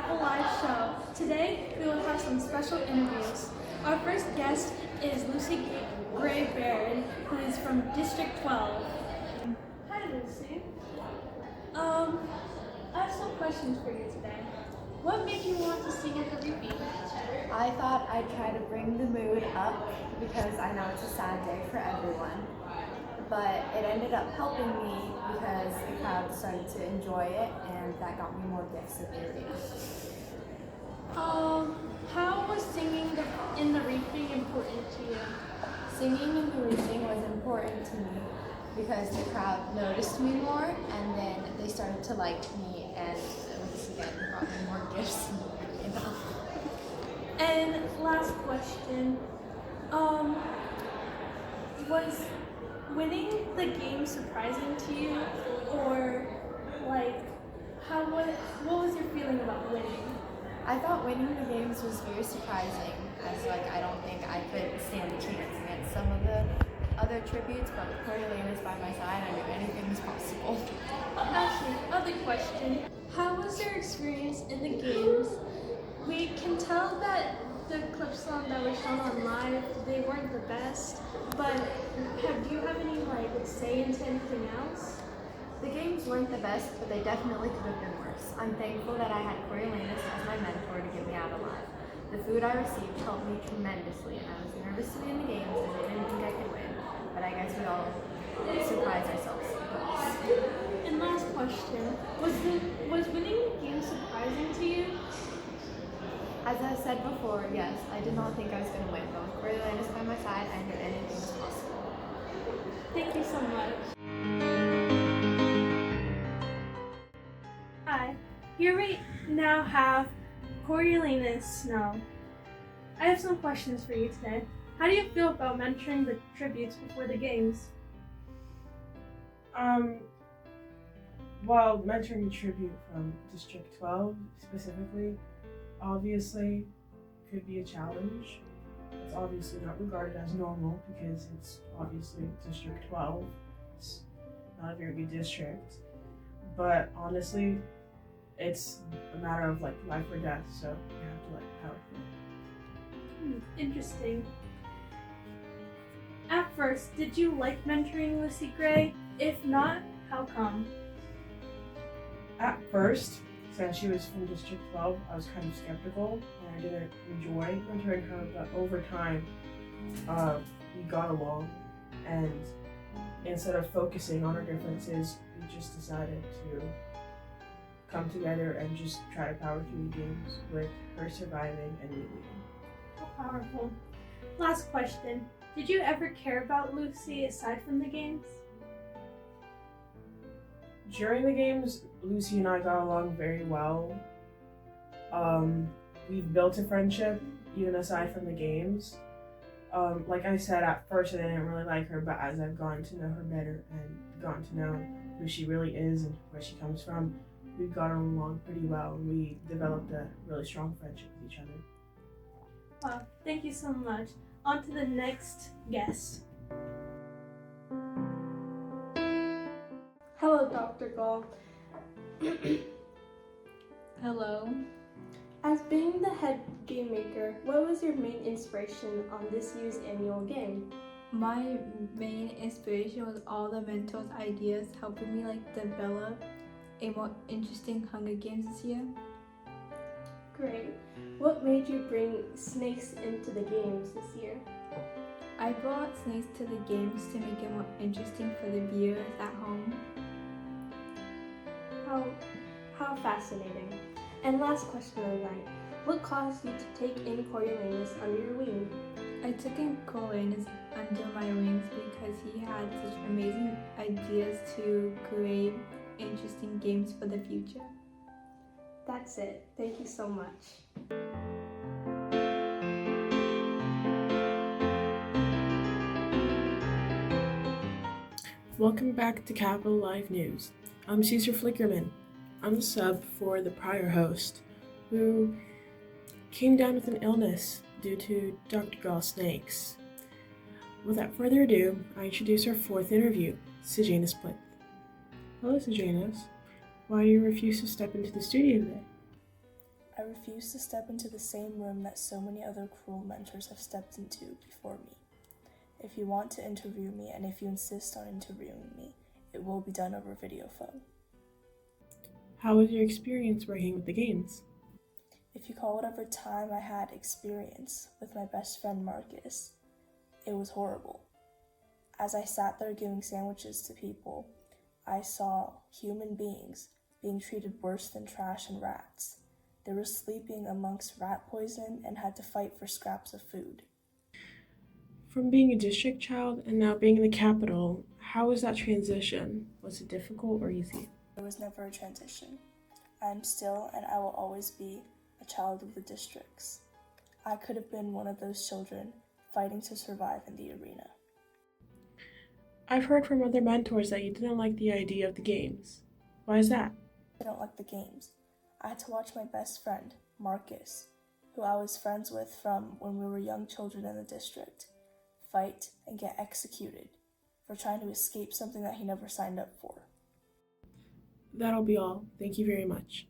Apple Live show. Today we will have some special interviews. Our first guest is Lucy Gray Baird, who is from District 12. Hi Lucy. I have some questions for you today. What made you want to sing at the repeat? I thought I'd try to bring the mood up because I know it's a sad day for everyone. But it ended up helping me because the crowd started to enjoy it and that got me more gifts at the arena. How was singing in the reaping important to you? Singing and reading was important to me because the crowd noticed me more and then they started to like me and once again brought me more gifts. And last question, was winning the game surprising to you, or like, what was your feeling about winning? I thought winning the games was very surprising as I don't think I could stand a chance against some of the other tributes, but with Coriolanus by my side, I knew anything was possible. Actually, other question, how was your experience in the games? We can tell that the clips that were shown on live, they weren't the best, but do you have any say into anything else? The games weren't the best, but they definitely could have been worse. I'm thankful that I had Coriolanus as my mentor to get me out alive. The food I received helped me tremendously, and I was nervous to be in the games as I didn't think I could win, but I guess we all surprise ourselves. And last question, was winning the game surprising to you? As I said before, yes, I did not think I was going to win, but with Coriolanus by my side, I knew anything was possible. Thank you so much. Hi, here we now have Coriolanus Snow. I have some questions for you today. How do you feel about mentoring the tributes before the games? Well, mentoring a tribute from District 12 specifically, obviously could be a challenge. It's obviously not regarded as normal because it's obviously District 12. It's not a very good district. But honestly, it's a matter of life or death, so you have to power through it. Interesting. At first, did you like mentoring Lucy Gray? If not, how come? At first, since she was from District 12, I was kind of skeptical and I didn't enjoy mentoring her, but over time, we got along, and instead of focusing on our differences, we just decided to come together and just try to power through the games with her surviving and me leading. How powerful. Last question. Did you ever care about Lucy aside from the games? During the games, Lucy and I got along very well. We've built a friendship even aside from the games. Like I said, at first I didn't really like her, but as I've gotten to know her better and gotten to know who she really is and where she comes from, we've gotten along pretty well, and we developed a really strong friendship with each other. Wow, thank you so much. On to the next guest. Hello, Dr. Gall. Hello. As being the head game maker, what was your main inspiration on this year's annual game? My main inspiration was all the mentors' ideas helping me develop a more interesting Hunger Games this year. Great. What made you bring snakes into the games this year? I brought snakes to the games to make it more interesting for the viewers at home. How fascinating. And last question of the night. What caused you to take in Coriolanus under your wing? I took in Coriolanus under my wings because he had such amazing ideas to create interesting games for the future. That's it. Thank you so much. Welcome back to Capital Live News. I'm Caesar Flickerman. I'm the sub for the prior host, who came down with an illness due to Dr. Gall's snakes. Without further ado, I introduce our fourth interview, Sejanus Plinth. Hello, Sejanus. Why do you refuse to step into the studio today? I refuse to step into the same room that so many other cruel mentors have stepped into before me. If you want to interview me, and if you insist on interviewing me, it will be done over video phone. How was your experience working with the games? If you call whatever time I had experience with my best friend Marcus, it was horrible. As I sat there giving sandwiches to people, I saw human beings being treated worse than trash and rats. They were sleeping amongst rat poison and had to fight for scraps of food. From being a district child and now being in the capital, how was that transition? Was it difficult or easy? There was never a transition. I am still and I will always be a child of the districts. I could have been one of those children fighting to survive in the arena. I've heard from other mentors that you didn't like the idea of the games. Why is that? I don't like the games. I had to watch my best friend, Marcus, who I was friends with from when we were young children in the district, fight and get executed for trying to escape something that he never signed up for. That'll be all. Thank you very much.